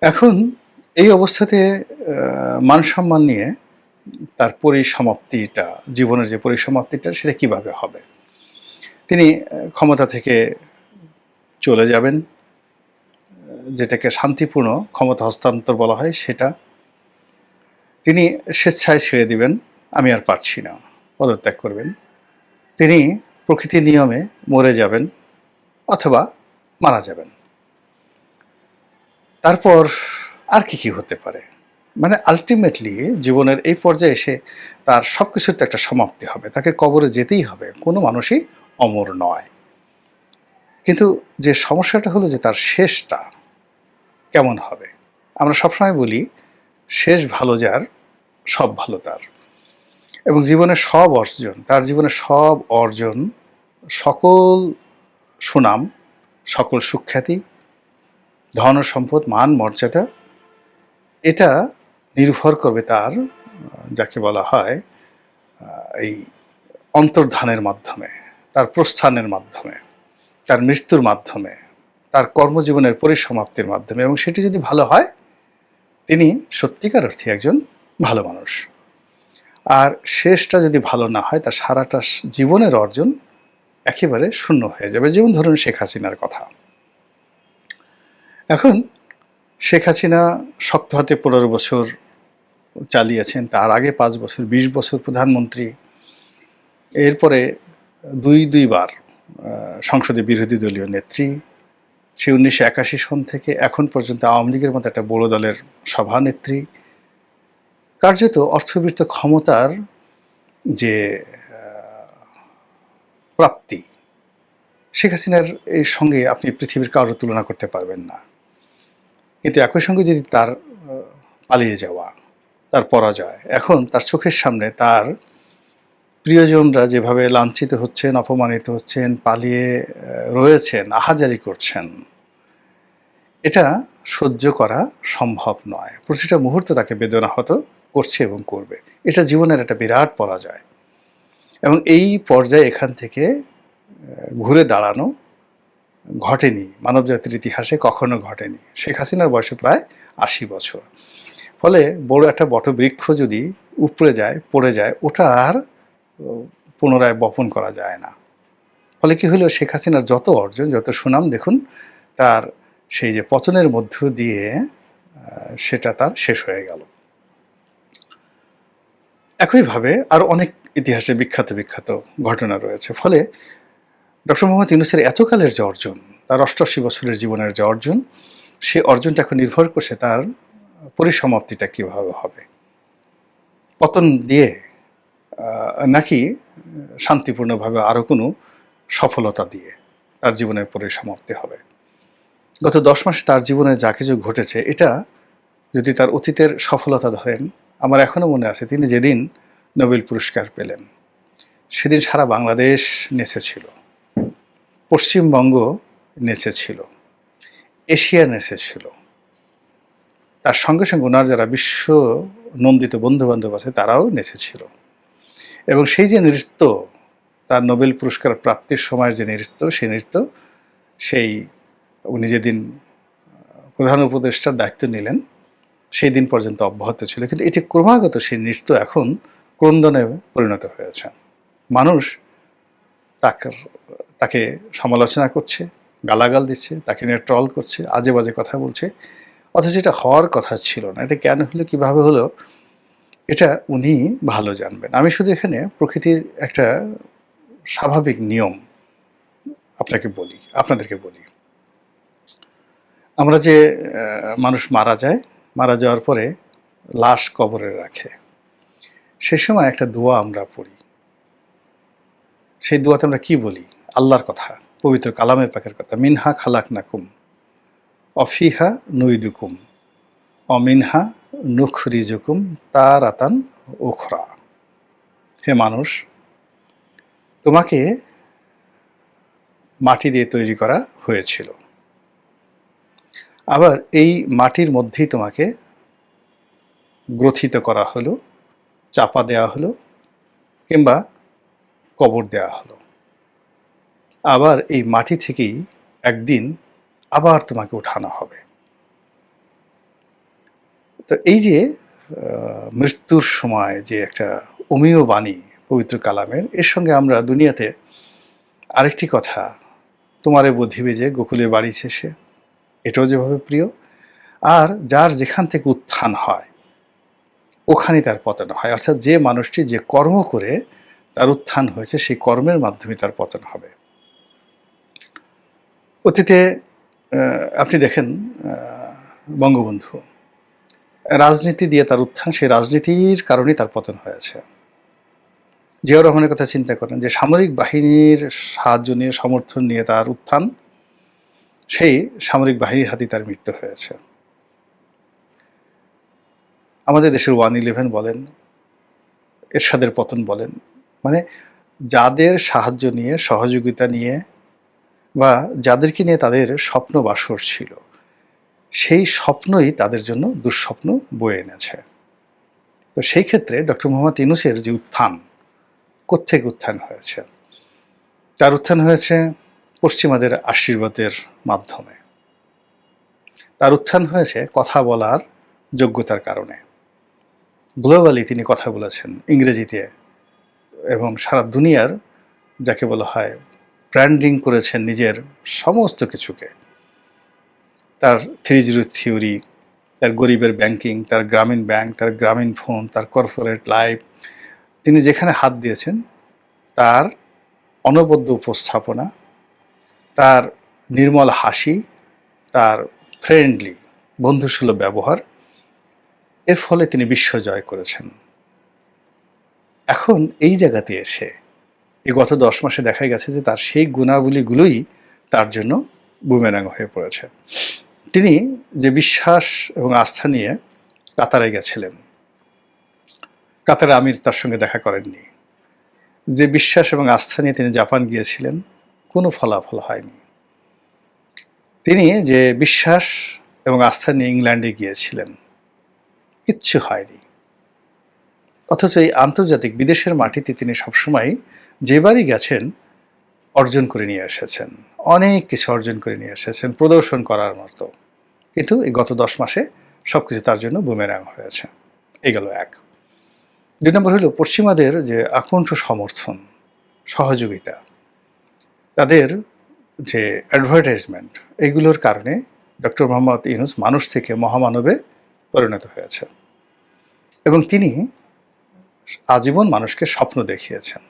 এখন এই অবস্থাতে মান-সম্মান নিয়ে তার পরিসমাপ্তিটা, জীবনের যে পরিসমাপ্তিটা সেটা কিভাবে হবে? তিনি ক্ষমতা থেকে চলে যাবেন, যেটাকে শান্তিপূর্ণ ক্ষমতা হস্তান্তর বলা হয় সেটা। তিনি স্বেচ্ছায় ছেড়ে দিবেন, আমি আর পারছি না, পদত্যাগ করবেন। তিনি প্রকৃতির নিয়মে মরে যাবেন অথবা মারা যাবেন। তারপর আর কি হতে পারে? মানে আল্টিমেটলি জীবনের এই পর্যায়ে এসে তার সবকিছুর তো একটা সমাপ্তি হবে। তাকে কবরে যেতেই হবে। কোনো মানুষই অমর নয়। কিন্তু যে সমস্যাটা হলো যে তার শেষটা কেমন হবে? আমরা সবসময় বলি, শেষ ভালো যার, সব ভালো তার। এবং জীবনের সব অর্জন, তার জীবনের সব অর্জন, সকল সুনাম, সকল সুখ্যাতি, ধন ও সম্পদ, মান, মর্যাদা, এটা নির্ভর করবে তার যাকে বলা হয় এই অন্তর্ধানের মাধ্যমে, তার প্রস্থানের মাধ্যমে, তার মৃত্যুর মাধ্যমে, তার কর্মজীবনের পরিসমাপ্তির মাধ্যমে। এবং সেটি যদি ভালো হয়, তিনি সত্যিকার অর্থে একজন ভালো মানুষ। আর শেষটা যদি ভালো না হয়, তার সারাটা জীবনের অর্জন একেবারে শূন্য হয়ে যাবে। যেমন ধরুন শেখ হাসিনার কথা। এখন শেখ হাসিনা শক্ত হাতে ১৫ বছর চালিয়েছেন, তার আগে ৫ বছর, ২০ বছর প্রধানমন্ত্রী, এরপরে দুইবার সংসদে বিরোধী দলীয় নেত্রী। সে ১৯৮১ সন থেকে এখন পর্যন্ত আওয়ামী লীগের মতো একটা বড় দলের সভানেত্রী। কার্যত অর্থবিত্ত ক্ষমতার যে প্রাপ্তি, শেখ হাসিনার এর সঙ্গে আপনি পৃথিবীর কারোর তুলনা করতে পারবেন না। কিন্তু একই সঙ্গে যদি তার পালিয়ে যাওয়া, তার পরাজয়, এখন তার চোখের সামনে তার প্রিয়জনরা যেভাবে লাঞ্ছিত হচ্ছেন, অপমানিত হচ্ছেন, পালিয়ে রয়েছেন, আহাজারি করছেন, এটা সহ্য করা সম্ভব নয়। প্রতিটা মুহূর্ত তাকে বেদনাহত করছে এবং করবে। এটা জীবনের একটা বিরাট পরাজয়। এবং এই পর্যায়ে এখান থেকে ঘুরে দাঁড়ানো ঘটেনি, মানবজাতির ইতিহাসে কখনো ঘটেনি। শেখ হাসিনার বয়সে প্রায় ৮০ বছর। ফলে বড় একটা বটবৃক্ষ যদি উপড়ে যায়, পড়ে যায়, ওটা আর পুনরায় বপন করা যায় না। ফলে কি হলো, শেখ হাসিনার যত অর্জন, যত সুনাম, দেখুন তার সেই যে পতনের মধ্য দিয়ে সেটা তার শেষ হয়ে গেল। একইভাবে আরো অনেক ইতিহাসে বিখ্যাত বিখ্যাত ঘটনা রয়েছে। ফলে ডক্টর মোহাম্মদ ইউনূসের এতকালের যে অর্জন, তার ৮৮ বছরের জীবনের যে অর্জন, সে অর্জনটা এখন নির্ভর করছে তার পরিসমাপ্তিটা কিভাবে হবে। পতন দিয়ে নাকি শান্তিপূর্ণভাবে আরো কোনো সফলতা দিয়ে তার জীবনের পরিসমাপ্তি হবে। গত ১০ মাসে তার জীবনে যা কিছু ঘটেছে, এটা যদি তার অতীতের সফলতা ধরেন, আমার এখনো মনে আছে তিনি যেদিন নোবেল পুরস্কার পেলেন, সেদিন সারা বাংলাদেশ নেচেছিল, পশ্চিমবঙ্গ নেচেছিল, এশিয়া নেচেছিল। তার সঙ্গে সঙ্গে ওনার যারা বিশ্ব নন্দিত বন্ধুবান্ধব আছে তারাও নেচেছিল। এবং সেই যে নৃত্য, তার নোবেল পুরস্কার প্রাপ্তির সময়ের যে নৃত্য, সেই নৃত্য সেই উনি যেদিন প্রধান উপদেষ্টার দায়িত্ব নিলেন সেই দিন পর্যন্ত অব্যাহত ছিল। কিন্তু এটি ক্রমাগত সেই নৃত্য এখন ক্রন্দনে পরিণত হয়েছে। মানুষ তাকে সমালোচনা করছে, গালাগাল দিচ্ছে, তাকে নিয়ে ট্রল করছে, আজে বাজে কথা বলছে, অথচ এটা হওয়ার কথা ছিল না। এটা কেন হলো, কিভাবে হলো, এটা উনি ভালো জানবেন। আমি শুধু এখানে প্রকৃতির একটা স্বাভাবিক নিয়ম আপনাদেরকে বলি। আমরা যে মানুষ মারা যায়, মারা যাওয়ার পরে লাশ কবরে রাখে, সে সময় একটা দোয়া আমরা পড়ি। সেই দোয়াতে আমরা কি বলি? আল্লাহর কথা, পবিত্র কালামে পাকের কথা, মিনহা খালাকনাকুম অফিহা নুইদুকুম অমিনহা নুখরিজুকুম তারাতান উখরা। হে মানুষ, তোমাকে মাটি দিয়ে তৈরি করা হয়েছিল, আবার এই মাটির মধ্যেই তোমাকে গ্রথিত করা হলো, চাপা দেওয়া হলো, কিংবা কবর দেওয়া হলো। আবার এই মাটি থেকেই একদিন আবার তোমাকে উঠানো হবে। তো এই যে মৃত্যুর সময় যে একটা অমীয় বাণী পবিত্র কালামের, এর সঙ্গে আমরা দুনিয়াতে আরেকটি কথা, তোমারে বুদ্ধিবে যে গোকুলে বাড়ি শেষে, এটাও যেভাবে প্রিয়। আর যার যেখান থেকে উত্থান হয় ওখানে তার পতন হয়, অর্থাৎ যে মানুষটি যে কর্ম করে তার উত্থান হয়েছে সেই কর্মের মাধ্যমে তার পতন হবে। অতীতে আপনি দেখেন বঙ্গবন্ধু রাজনীতি দিয়ে তার উত্থান, সেই রাজনীতির কারণেই তার পতন হয়েছে। জিয়াউর রহমানের কথা চিন্তা করেন, যে সামরিক বাহিনীর সাহায্য নিয়ে সমর্থন নিয়ে তার উত্থান, সেই সামরিক বাহিনীর হাতে তার মৃত্যু হয়েছে। আমাদের দেশের 111 বলেন, এরশাদের পতন বলেন, মানে যাদের সাহায্য নিয়ে সহযোগিতা নিয়ে বা যাদেরকে নিয়ে তাদের স্বপ্ন বাসর ছিল, সেই স্বপ্নই তাদের জন্য দুঃস্বপ্ন বয়ে এনেছে। তো সেই ক্ষেত্রে ডক্টর মোহাম্মদ ইউনূসের যে উত্থান, কোত্থেকে উত্থান হয়েছে? তার উত্থান হয়েছে পশ্চিমাদের আশীর্বাদের মাধ্যমে। তার উত্থান হয়েছে কথা বলার যোগ্যতার কারণে। গ্লোবালি তিনি কথা বলেছেন ইংরেজিতে, এবং সারা দুনিয়ার যাকে বলা হয় ব্র্যান্ডিং করেছেন নিজের সমস্ত কিছুকে। তার 3-0 থিওরি, তার গরিবের ব্যাংকিং, তার গ্রামীণ ব্যাংক, তার গ্রামীণ ফোন, তার কর্পোরেট লাইফ, তিনি যেখানে হাত দিয়েছেন তার অনবদ্য উপস্থাপনা, তার নির্মল হাসি, তার ফ্রেন্ডলি বন্ধুসুলভ ব্যবহার, এর ফলে তিনি বিশ্ব জয় করেছেন। এখন এই জায়গাতে এসে এই গত 10 মাসে দেখা গেছে যে তার সেই গুণাবলীগুলোই তার জন্য বুমেরাং হয়ে পড়েছে। তিনি যে বিশ্বাস এবং আস্থা নিয়ে কাতারে গেছিলেন, কাতারে আমির তার সঙ্গে দেখা করেননি। যে বিশ্বাস এবং আস্থা নিয়ে তিনি জাপান গিয়েছিলেন, কোনো ফলাফল হয়নি। তিনি যে বিশ্বাস এবং আস্থা নিয়ে ইংল্যান্ডে গিয়েছিলেন, কিচ্ছু হয়নি। অথচ এই আন্তর্জাতিক বিদেশের মাটিতে তিনি সবসময় যেবারই গেছেন অর্জন করে নিয়ে এসেছেন, অনেক কিছু অর্জন করে নিয়ে এসেছেন প্রদর্শন করার মতো। কিন্তু এই গত 10 মাসে সবকিছু তার জন্য বুমেরাং হয়েছে। এই গেল এক। 2 নম্বর হলো পশ্চিমাদের যে আকণ্ঠ সমর্থন, সহযোগিতা, তাদের যে অ্যাডভার্টাইজমেন্ট, এগুলোর কারণে ডক্টর মোহাম্মদ ইউনূস মানুষ থেকে মহামানবে পরিণত হয়েছে। এবং তিনি আজীবন মানুষকে স্বপ্ন দেখিয়েছেন।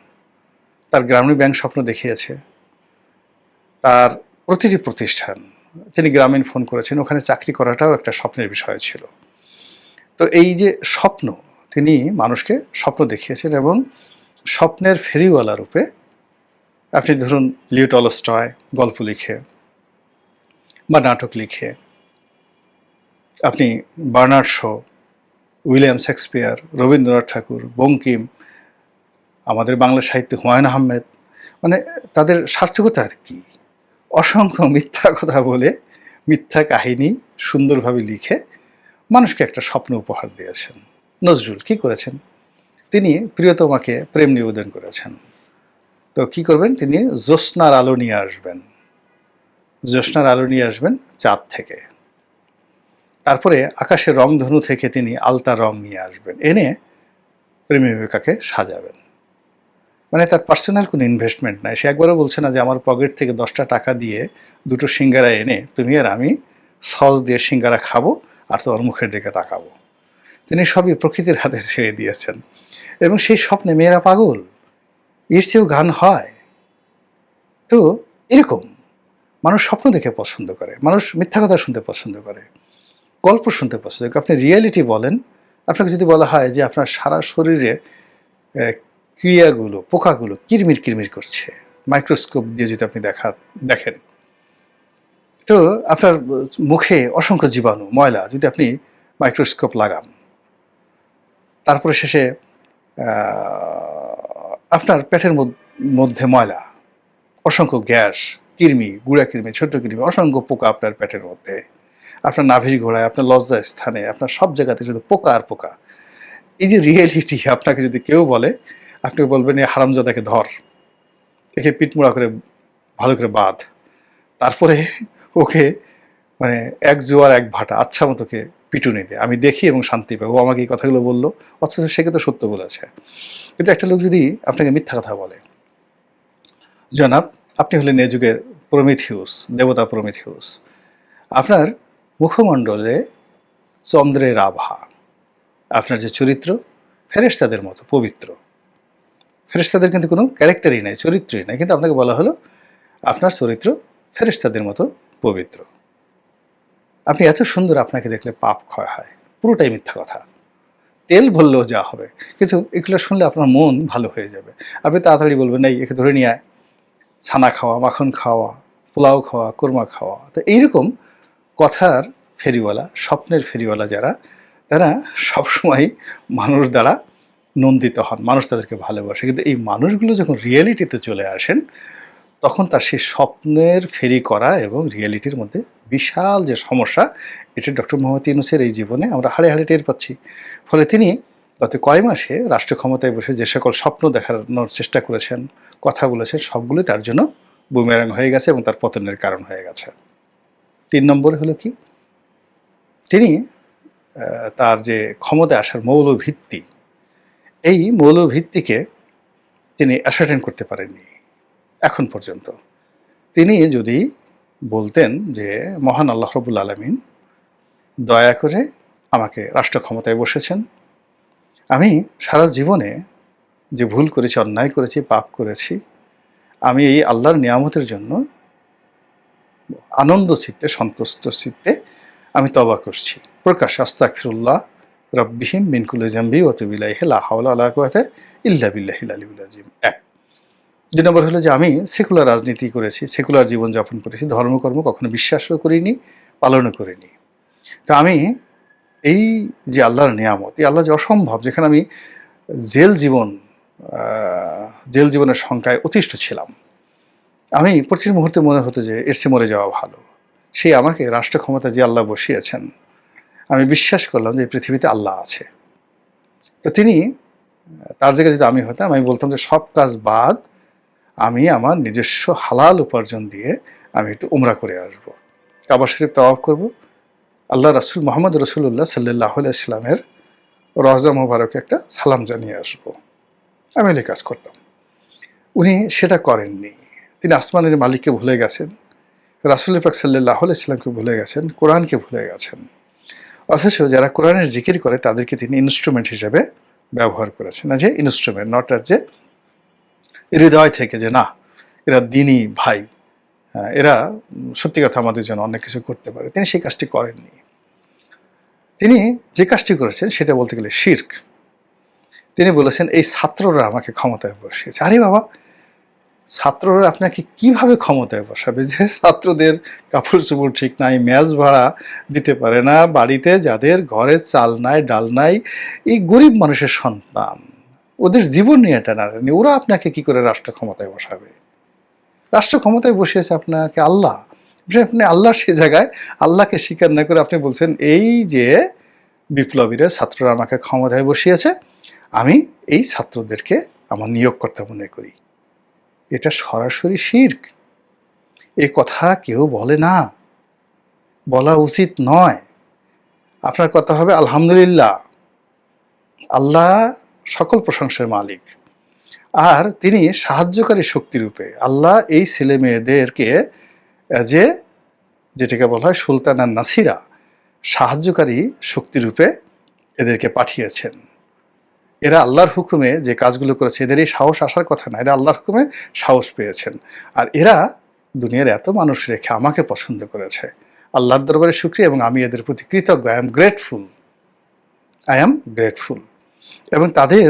তার গ্রামীণ ব্যাংক স্বপ্ন দেখিয়েছে, তার প্রতিটি প্রতিষ্ঠান, তিনি গ্রামীণ ফোন করেছেন, ওখানে চাকরি করাটাও একটা স্বপ্নের বিষয় ছিল। তো এই যে স্বপ্ন, তিনি মানুষকে স্বপ্ন দেখিয়েছেন, এবং স্বপ্নের ফেরিওয়ালা রূপে আপনি ধরুন লিও টলস্টয় গল্প লিখে বা নাটক লিখে, আপনি Bernard Shaw, William Shakespeare, Rabindranath Thakur, Bankim, আমাদের বাংলা সাহিত্যে হুমায়ুন আহমেদ, মানে তাদের সার্থকতা কি? অসংখ্য মিথ্যা কথা বলে, মিথ্যা কাহিনী সুন্দরভাবে লিখে মানুষকে একটা স্বপ্ন উপহার দিয়েছেন। নজরুল কি করেছেন? তিনি প্রিয়তমাকে প্রেম নিবেদন করেছেন। তো কি করবেন? তিনি জ্যোৎস্নার আলো নিয়ে আসবেন, জ্যোৎস্নার আলো নিয়ে আসবেন চাঁদ থেকে। তারপরে আকাশের রংধনু থেকে তিনি আলতা রং নিয়ে আসবেন, এনে প্রেমিকাকে সাজাবেন। মানে তার পার্সোনাল কোনো ইনভেস্টমেন্ট নাই। সে একবারও বলছে না যে আমার পকেট থেকে 10টা টাকা দিয়ে 2টো সিঙ্গারা এনে তুমি আর আমি সস দিয়ে সিঙ্গারা খাবো আর তোমার মুখের দিকে তাকাবো। তিনি সবই প্রকৃতির হাতে ছেড়ে দিয়েছেন, এবং সেই স্বপ্নে মেয়েরা পাগল। এর চেয়েও গান হয়? তো এরকম মানুষ স্বপ্ন দেখে পছন্দ করে, মানুষ মিথ্যা কথা শুনতে পছন্দ করে, গল্প শুনতে পছন্দ করে। আপনি রিয়েলিটি বলেন, আপনাকে যদি বলা হয় যে আপনার সারা শরীরে ক্রিয়াগুলো, পোকাগুলো কিরমির কিরমির করছে, মাইক্রোস্কোপ দিয়ে যদি আপনি দেখেন, তো আপনার মুখে অসংখ্য জীবাণু, ময়লা যদি আপনি মাইক্রোস্কোপ লাগান, তারপরে শেষে আপনার পেটের মধ্যে ময়লা, অসংখ্য গ্যাস, কৃমি, গুঁড়া কৃমি, ছোট্ট কৃমি, অসংখ্য পোকা আপনার পেটের মধ্যে, আপনার নাভির গোড়ায়, আপনার লজ্জা স্থানে, আপনার সব জায়গাতে শুধু পোকা আর পোকা। এই যে রিয়েলিটি আপনাকে যদি কেউ বলে, আপনি বলবেন এই হারামজাদাকে ধর, একে পিটমোড়া করে ভালো করে বাঁধ, তারপরে ওকে মানে এক জোয়ার এক ভাটা আচ্ছা মতোকে পিটুনি দেয়, আমি দেখি এবং শান্তি পাই, ও আমাকে এই কথাগুলো বললো, অথচ সে কিন্তু সত্য বলেছে। কিন্তু একটা লোক যদি আপনাকে মিথ্যা কথা বলে, জনাব আপনি হলেন এ যুগের প্রমিথিউস, দেবতা প্রমিথিউস, আপনার মুখমণ্ডলে চন্দ্রের আভা, আপনার যে চরিত্র ফেরেশতাদের মতো পবিত্র, ফেরেশতাদের কিন্তু কোনো ক্যারেক্টারই নাই, চরিত্রই নাই, কিন্তু আপনাকে বলা হলো আপনার চরিত্র ফেরেশতাদের মতো পবিত্র, আপনি এত সুন্দর, আপনাকে দেখলে পাপ ক্ষয় হয়। পুরোটাই মিথ্যা কথা, তেল বললেও যা হবে, কিন্তু এগুলো শুনলে আপনার মন ভালো হয়ে যাবে। আপনি তাড়াতাড়ি বলবেন এই একে ধরে নিয়ে আয়, ছানা খাওয়া, মাখন খাওয়া, পোলাও খাওয়া, কোরমা খাওয়া। তো এইরকম কথার ফেরিওয়ালা, স্বপ্নের ফেরিওয়ালা যারা, তারা সবসময় মানুষ দ্বারা নন্দিত হন, মানুষ তাদেরকে ভালোবাসে। কিন্তু এই মানুষগুলো যখন রিয়েলিটিতে চলে আসেন, তখন তার সেই স্বপ্নের ফেরি করা এবং রিয়েলিটির মধ্যে বিশাল যে সমস্যা, এটা ডক্টর মোহাম্মদ ইউনূসের এই জীবনে আমরা হাড়ে হাড়ে টের পাচ্ছি। ফলে তিনি গত কয় মাসে রাষ্ট্র ক্ষমতায় বসে যে সকল স্বপ্ন দেখানোর চেষ্টা করেছেন, কথা বলেছেন, সবগুলোই তার জন্য বুমেরাং হয়ে গেছে এবং তার পতনের কারণ হয়ে গেছে। ৩ নম্বরে হলো কি, তিনি তার যে ক্ষমতায় আসার মৌল ভিত্তি, এই মৌল ভিত্তিকে তিনি অ্যাসার্টেন করতে পারেননি এখন পর্যন্ত। তিনি যদি বলতেন যে মহান আল্লাহ রব্বুল আলামিন দয়া করে আমাকে রাষ্ট্র ক্ষমতায় বসেছেন, আমি সারা জীবনে যে ভুল করেছি, অন্যায় করেছি, পাপ করেছি, আমি এই আল্লাহর নিয়ামতের জন্য আনন্দ চিত্তে, সন্তুষ্ট চিত্তে আমি তওবা করছি, প্রকাশ আস্তাগফিরুল্লাহ রব্বিহিম মিন কুল্লি যামবি ওয়া তুবু ইলাইহি লা হাওলা ওয়া লা কুওয়াতা ইল্লা বিল্লাহিল আলিয়্যিল আযীম। ১। ২ নম্বর হলো যে আমি সেকুলার রাজনীতি করেছি, সেকুলার জীবনযাপন করেছি, ধর্মকর্ম কখনো বিশ্বাসও করিনি, পালনও করিনি। তো আমি এই যে আল্লাহর নিয়ামত, এই আল্লাহ যে অসম্ভব, যেখানে আমি জেল জীবন জেল জীবনের সংখ্যায় অতিষ্ঠ ছিলাম, আমি প্রতি মুহূর্তে মনে হতো যে এর চেয়ে মরে যাওয়া ভালো। সেই আমাকে রাষ্ট্র ক্ষমতা যে আল্লাহ বসিয়েছেন, আমি বিশ্বাস করলাম যে এই পৃথিবীতে আল্লাহ আছে। তো তিনি, তার জায়গায় যদি আমি হতাম, আমি বলতাম যে সব কাজ বাদ, আমি আমার নিজস্ব হালাল উপার্জন দিয়ে আমি একটু উমরা করে আসব, কাবা শরীফ তাওয়াফ করব, আল্লাহ রাসূল মুহাম্মদ রাসূলুল্লাহ সাল্লাল্লাহু আলাইহি ওয়াসাল্লামের রওজা মোবারকে একটা সালাম জানিয়ে আসব। আমি এই কাজ করতাম। উনি সেটা করেননি। তিনি আসমানের মালিককে ভুলে গেছেন, রাসূল পাক সাল্লাল্লাহু আলাইহি ওয়াসাল্লামকে ভুলে গেছেন, কোরআনকে ভুলে গেছেন। অথচ যারা কোরআনের জিকির করে তাদেরকে তিনি ইনস্ট্রুমেন্ট হিসেবে ব্যবহার করেছেন, না যে ইনস্ট্রুমেন্ট, নট অ্যাজ যে হৃদয় থেকে যে না এরা দিনী ভাই, এরা সত্যি কথা আমাদের জন্য অনেক কিছু করতে পারে। তিনি সেই কাজটি করেননি। তিনি যে কাজটি করেছেন সেটা বলতে গেলে শিরক। তিনি বলেছেন এই ছাত্ররা আমাকে ক্ষমতায় বসিয়েছে। আরে বাবা, ছাত্ররা আপনাকে কিভাবে ক্ষমতায় বসাবে? যে ছাত্রদের কাপড় চোপড় ঠিক নাই, মেস ভাড়া দিতে পারে না, বাড়িতে যাদের ঘরে চাল নাই, ডাল নাই, এই গরিব মানুষের সন্তান, ওদের জীবন নিয়ে টানাটানি, ওরা আপনাকে কি করে রাষ্ট্র ক্ষমতায় বসাবে? রাষ্ট্র ক্ষমতায় বসিয়েছে আপনাকে আল্লাহ। আপনি আল্লাহর সে জায়গায় আল্লাহকে স্বীকার না করে আপনি বলছেন এই যে বিপ্লবীরা, ছাত্ররা আমাকে ক্ষমতায় বসিয়েছে, আমি এই ছাত্রদেরকে আমার নিয়োগকর্তা মনে করি। এটা সরাসরি শিরক। এ কথা কেউ বলে না, বলা উচিত নয়। আপনার কথা হবে আলহামদুলিল্লাহ, আল্লাহ সকল প্রশংসার মালিক, আর তিনি সাহায্যকারী শক্তিরূপে আল্লাহ এই ছেলে মেয়েদেরকে যে যেটাকে বলা হয় সুলতানা নাসিরা, সাহায্যকারী শক্তিরূপে এদেরকে পাঠিয়েছেন। এরা আল্লাহর হুকুমে যে কাজগুলো করেছে, এদের এই সাহস আসার কথা না, এরা আল্লাহর হুকুমে সাহস পেয়েছেন। আর এরা দুনিয়ার এত মানুষ রেখে আমাকে পছন্দ করেছে, আল্লাহর দরবারে শুকরিয়া, এবং আমি এদের প্রতি কৃতজ্ঞ। I am grateful. এবং তাদের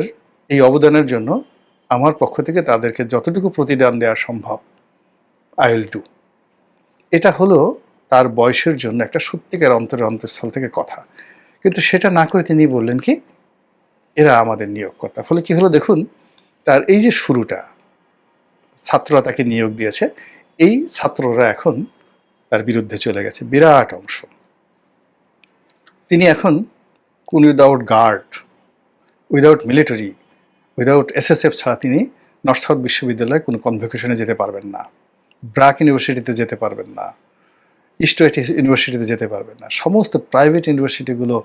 এই অবদানের জন্য আমার পক্ষ থেকে তাদেরকে যতটুকু প্রতিদান দেওয়া সম্ভব আই উইল ডু। এটা হলো তার বয়সের জন্য একটা সত্যিকার অন্তরের অন্তঃস্থল থেকে কথা। কিন্তু সেটা না করে তিনি বললেন কি এরা আমাদের নিয়োগকর্তা। ফলে কি হলো দেখুন, তার এই যে শুরুটা, ছাত্ররা তাকে নিয়োগ দিয়েছে, এই ছাত্ররা এখন তার বিরুদ্ধে চলে গেছে বিরাট অংশ। তিনি এখন কোন without guard, without military, without SSF ছাড়া তিনি নর্থ সাউথ বিশ্ববিদ্যালয়ে কোনো কনভোকেশনে যেতে পারবেন না, ব্রাক ইউনিভার্সিটিতে যেতে পারবেন না, স্টুয়ার্ট ইউনিভার্সিটিতে যেতে পারবেন না। সমস্ত প্রাইভেট ইউনিভার্সিটিগুলো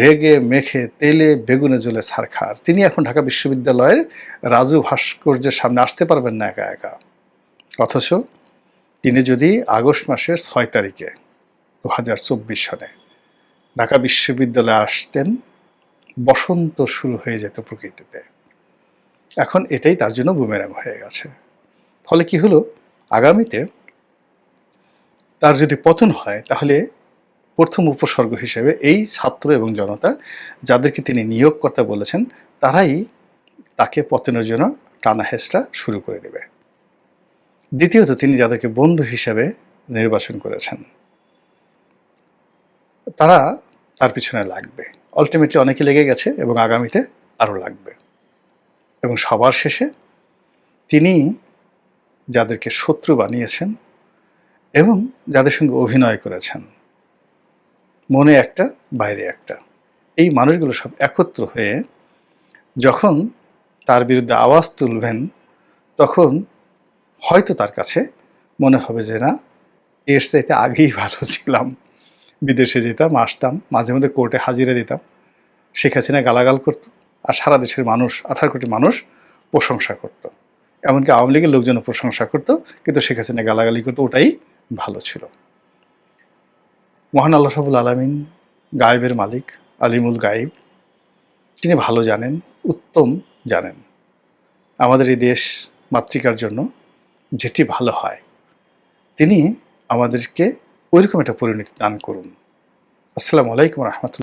রেগে মেখে তেলে বেগুনে জ্বলে ছারখার। তিনি এখন ঢাকা বিশ্ববিদ্যালয়ের রাজু ভাস্কর্যের সামনে আসতে পারবেন না একা একা। অথচ তিনি যদি আগস্ট মাসের ৬ তারিখে ২০২৪ সনে ঢাকা বিশ্ববিদ্যালয়ে আসতেন, বসন্ত শুরু হয়ে যেত প্রকৃতিতে। এখন এটাই তার জন্য বুমেরাং হয়ে গেছে। ফলে কি হলো, আগামীতে তার যদি পতন হয় তাহলে প্রথম উপসর্গ হিসেবে এই ছাত্র এবং জনতা যাদেরকে তিনি নিয়োগকর্তা বলেছেন তারাই তাকে পতনের জন্য টানা হেঁচড়া শুরু করে দেবে। দ্বিতীয়ত, তিনি যাদেরকে বন্ধু হিসেবে নির্বাচন করেছেন তারা তার পিছনে লাগবে। আলটিমেটলি অনেকে লেগে গেছে এবং আগামীতে আরও লাগবে। এবং সবার শেষে তিনি যাদেরকে শত্রু বানিয়েছেন এবং যাদের সঙ্গে অভিনয় করেছেন, মনে একটা বাইরে একটা, এই মানুষগুলো সব একত্র হয়ে যখন তার বিরুদ্ধে আওয়াজ তুলবেন, তখন হয়তো তার কাছে মনে হবে যে না, এর চাইতে আগেই ভালো ছিলাম, বিদেশে যেতাম, আসতাম, মাঝে মধ্যে কোর্টে হাজিরা দিতাম, শেখ হাসিনা গালাগাল করতো আর সারা দেশের মানুষ, 18 কোটি মানুষ প্রশংসা করত। এমনকি আওয়ামী লীগের লোকজনও প্রশংসা করতো, কিন্তু শেখ হাসিনা গালাগালি করতো, ওটাই ভালো ছিল। মহান আল্লাহ রাব্বুল আলামিন গায়েবের মালিক, আলিমুল গায়েব, তিনি ভালো জানেন, উত্তম জানেন। আমাদের এই দেশ মাতৃকার জন্য যেটি ভালো হয় তিনি আমাদেরকে ওইরকম একটা পরিণতি দান করুন। আসসালামু আলাইকুম রহমতুল্লাহ।